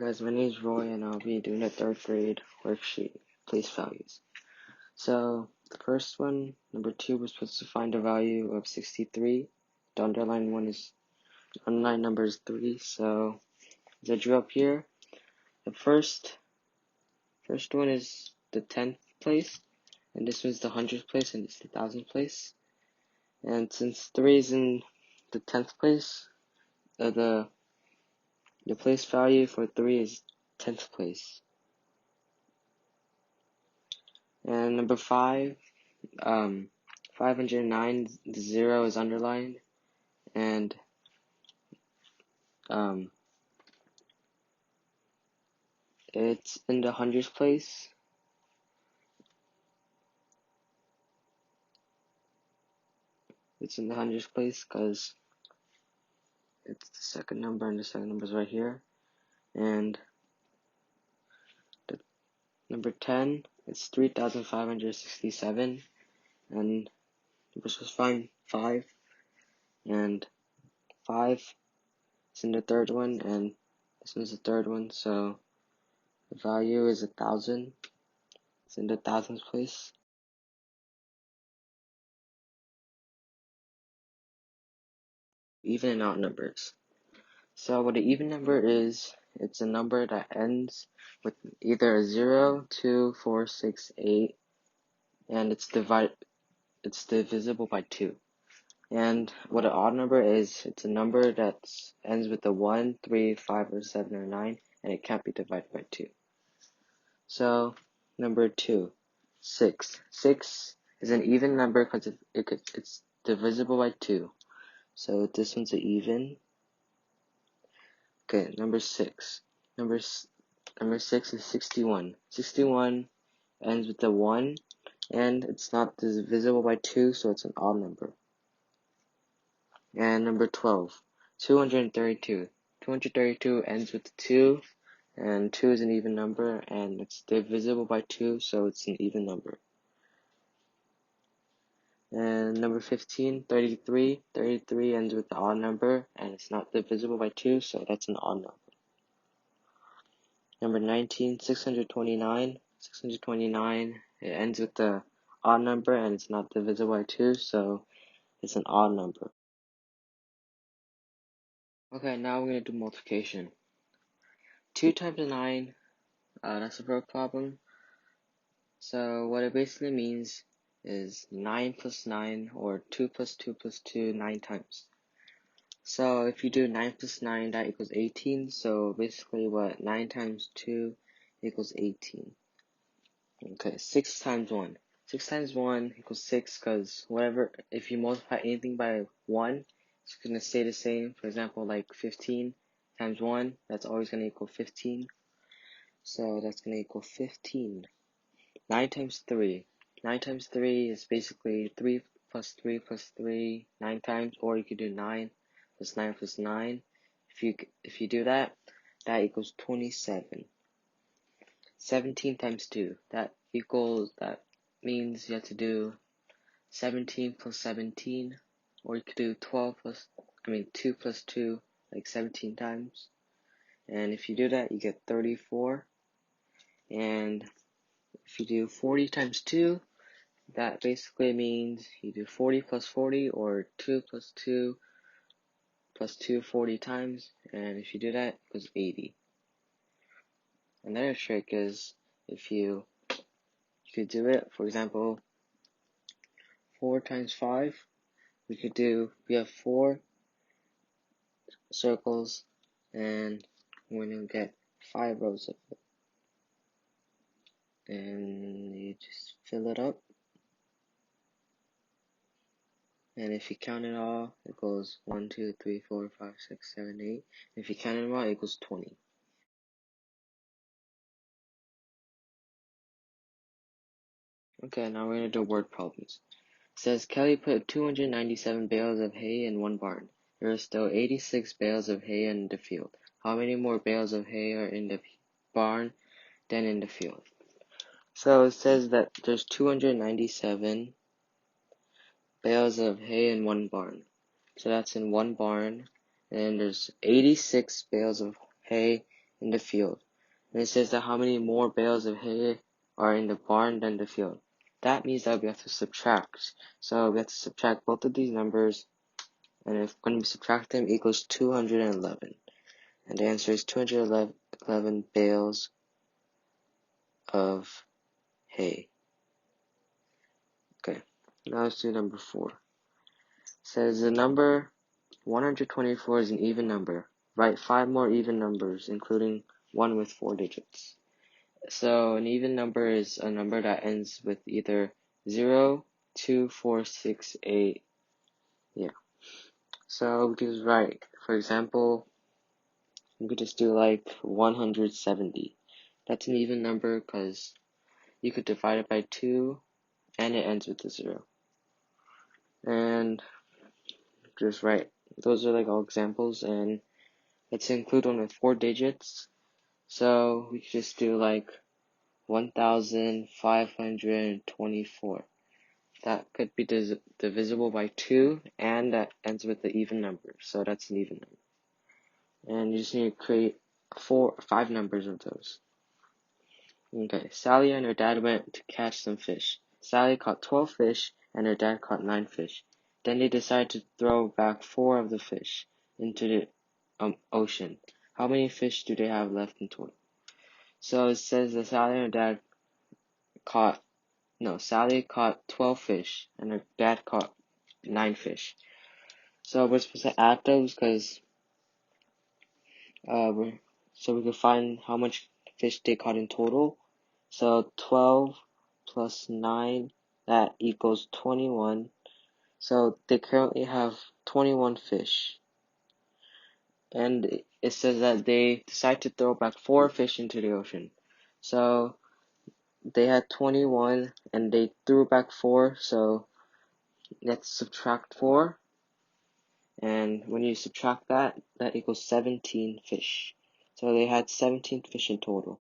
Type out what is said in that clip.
guys, my name is Roy and I'll be doing a 3rd grade worksheet, place values. So, the first one, number 2, we're supposed to find a value of 63. The underlined number is 3, so as I drew up here, the first one is the 10th place, and this one's the 100th place, and it's the 1000th place. And since 3 is in the 10th place, the place value for 3 is 10th place. And number 5, 509, the 0 is underlined, and it's in the 100th place. It's in the 100th place because it's the second number, and the second number is right here. And the number 10, it's 3,567, and we're supposed to find 5, and 5 is in the third one, and this one's the third one, so the value is 1,000. It's in the 1000th place. Even and odd numbers. So what an even number is, it's a number that ends with either a 0, 2, 4, 6, 8, and it's divisible by 2. And what an odd number is, it's a number that ends with a 1, 3, 5, or 7, or 9, and it can't be divided by 2. So, number 2, 6. 6 is an even number because it's divisible by 2. So this one's an even. Okay, number 6. Number 6 is 61. 61 ends with a 1, and it's not divisible by 2, so it's an odd number. And number 12, 232. 232 ends with 2, and 2 is an even number, and it's divisible by 2, so it's an even number. And number 15, 33. 33 ends with the odd number, and it's not divisible by 2, so that's an odd number. Number 19, 629. 629, it ends with the odd number, and it's not divisible by 2, so it's an odd number. Okay, now we're going to do multiplication. 2 times 9, that's a verb problem. So what it basically means is 9 plus 9, or 2 plus 2 plus 2, 9 times. So if you do 9 plus 9, that equals 18. So basically 9 times 2 equals 18. Okay, 6 times 1. 6 times 1 equals 6 because if you multiply anything by 1, it's going to stay the same. For example, like 15 times 1, that's always going to equal 15. So that's going to equal 15. 9 times 3. 9 times 3 is basically 3 plus 3 plus 3, 9 times, or you could do 9 plus 9 plus 9. If you do that, that equals 27. 17 times 2, that means you have to do 17 plus 17, or you could do 2 plus 2, like 17 times. And if you do that, you get 34. And if you do 40 times 2, that basically means you do 40 plus 40, or 2 plus 2 plus 2 40 times. And if you do that, it equals 80. Another trick is you could do it, for example, 4 times 5. We have 4 circles, and we're going to get 5 rows of it. And you just fill it up. And if you count it all, it goes 1, 2, 3, 4, 5, 6, 7, 8. If you count it all, it goes 20. Okay, now we're going to do word problems. It says Kelly put 297 bales of hay in one barn. There are still 86 bales of hay in the field. How many more bales of hay are in the barn than in the field? So it says that there's 297 bales of hay in one barn. So that's in one barn. And there's 86 bales of hay in the field. And it says that how many more bales of hay are in the barn than the field. That means that we have to subtract. So we have to subtract both of these numbers, and if when we subtract them, it equals 211. And the answer is 211 bales of hay. Okay, now let's do number 4. It says the number 124 is an even number. Write 5 more even numbers, including one with 4 digits. So an even number is a number that ends with either 0, 2, 4, 6, 8. Yeah. So we could just write, for example, we could just do like 170. That's an even number because you could divide it by 2 and it ends with a 0. And just write, those are like all examples, and let's include one with 4 digits. So we could just do like 1,524. That could be divisible by 2, and that ends with the even number. So that's an even number. And you just need to create 5 numbers of those. Okay, Sally and her dad went to catch some fish. Sally caught 12 fish, and her dad caught 9 fish. Then they decided to throw back 4 of the fish into the ocean. How many fish do they have left in total? So it says that Sally caught 12 fish, and her dad caught 9 fish. So we're supposed to add those because so we can find how much fish they caught in total. So 12 plus 9, that equals 21. So they currently have 21 fish. And it says that they decide to throw back 4 fish into the ocean. So they had 21 and they threw back 4, so let's subtract 4. And when you subtract that, that equals 17 fish. So they had 17 fish in total.